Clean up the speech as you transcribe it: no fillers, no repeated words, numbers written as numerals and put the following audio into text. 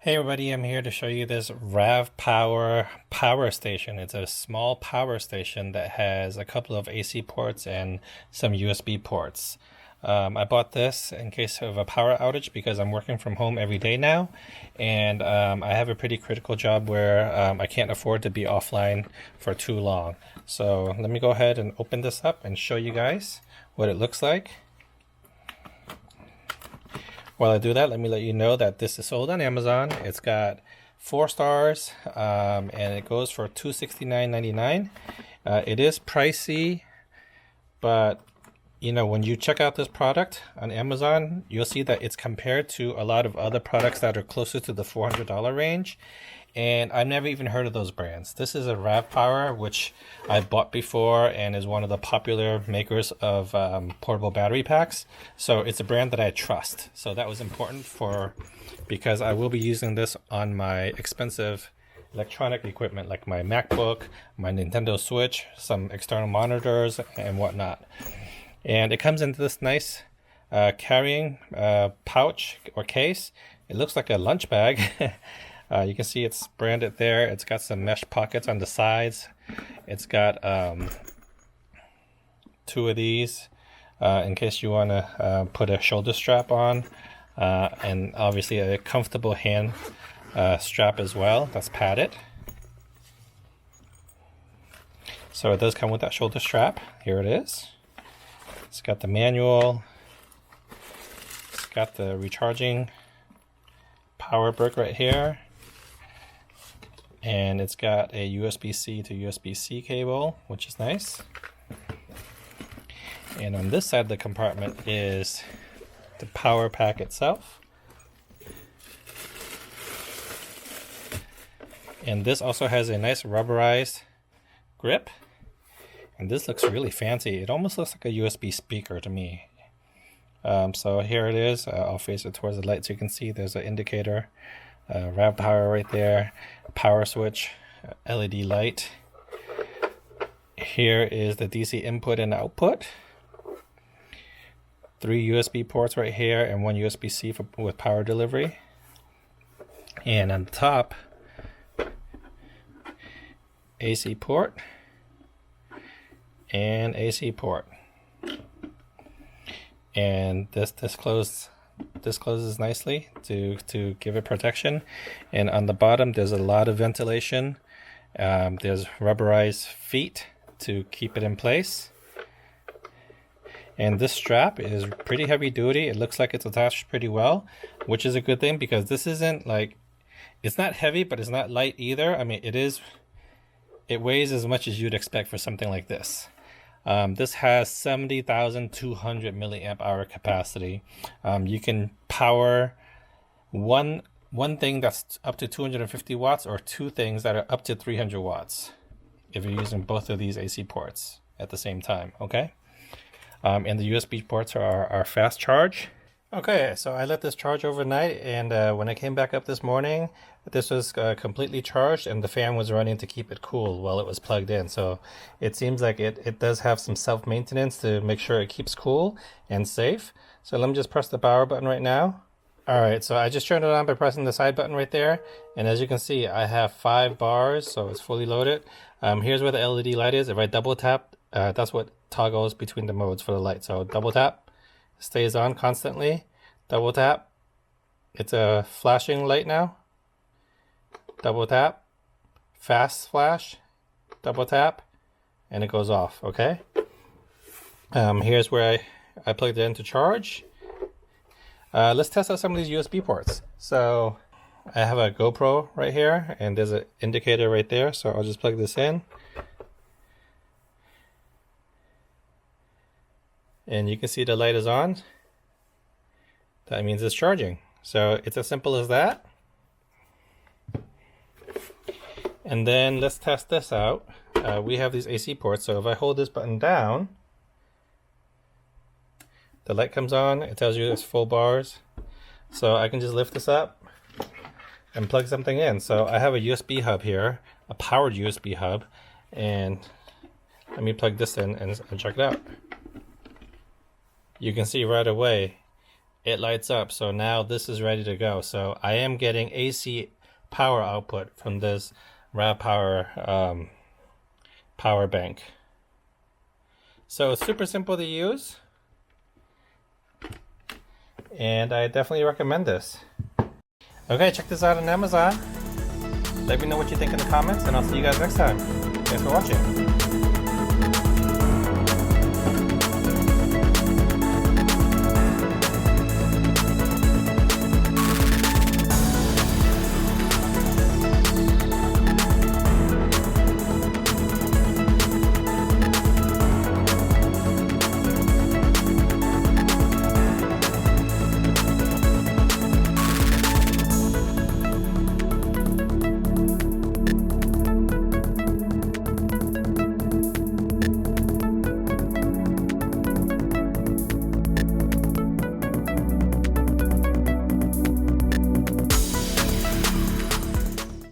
Hey everybody, I'm here to show you this RAVPower power station. It's a small power station that has a couple of AC ports and some USB ports. I bought this in case of a power outage because I'm working from home every day now, and I have a pretty critical job where I can't afford to be offline for too long. So let me go ahead and open this up and show you guys what it looks like. While I do that, let me let you know that this is sold on Amazon. It's got 4 stars, and it goes for $269.99. It is pricey, but you know, when you check out this product on Amazon, you'll see that it's compared to a lot of other products that are closer to the $400 range. And I've never even heard of those brands. This is a RAVPower, which I bought before and is one of the popular makers of portable battery packs. So it's a brand that I trust. So that was important because I will be using this on my expensive electronic equipment like my MacBook, my Nintendo Switch, some external monitors and whatnot. And it comes into this nice carrying pouch or case. It looks like a lunch bag. You can see it's branded there. It's got some mesh pockets on the sides. It's got 2 of these in case you want to put a shoulder strap on, and obviously a comfortable hand strap as well that's padded. So it does come with that shoulder strap. Here it is. It's got the manual. It's got the recharging power brick right here. And it's got a USB-C to USB-C cable, which is nice. And on this side of the compartment is the power pack itself. And this also has a nice rubberized grip. And this looks really fancy. It almost looks like a USB speaker to me. So here it is. I'll face it towards the light so you can see there's an indicator. RAVPower right there, power switch, LED light. Here is the DC input and output. 3 USB ports right here and 1 USB-C with power delivery. And on top, AC port and AC port. And this closes nicely to give it protection. And on the bottom there's a lot of ventilation. There's rubberized feet to keep it in place. And this strap is pretty heavy duty. It looks like it's attached pretty well, which is a good thing because this isn't like, it's not heavy but it's not light either. I mean, it weighs as much as you'd expect for something like this. This has 70,200 milliamp hour capacity. You can power one thing that's up to 250 watts or 2 things that are up to 300 watts if you're using both of these AC ports at the same time, okay? And the USB ports are fast charge. Okay, so I let this charge overnight, and when I came back up this morning, this was completely charged and the fan was running to keep it cool while it was plugged in. So it seems like it does have some self-maintenance to make sure it keeps cool and safe. So let me just press the power button right now. Alright, so I just turned it on by pressing the side button right there, and as you can see I have 5 bars, so it's fully loaded. Here's where the LED light is. If I double tap, that's what toggles between the modes for the light. So double tap, stays on constantly. Double tap, it's a flashing light now. Double tap, fast flash, double tap, and it goes off, okay? Here's where I plugged it in to charge. Let's test out some of these USB ports. So I have a GoPro right here, and there's an indicator right there, so I'll just plug this in. And you can see the light is on. That means it's charging. So it's as simple as that. And then let's test this out. We have these AC ports, so if I hold this button down, the light comes on, it tells you it's full bars. So I can just lift this up and plug something in. So I have a USB hub here, a powered USB hub, and let me plug this in and check it out. You can see right away it lights up. So now this is ready to go. So I am getting AC power output from this RAVPower power bank. So it's super simple to use, and I definitely recommend this. Okay, check this out on Amazon. Let me know what you think in the comments, and I'll see you guys next time. Thanks for watching.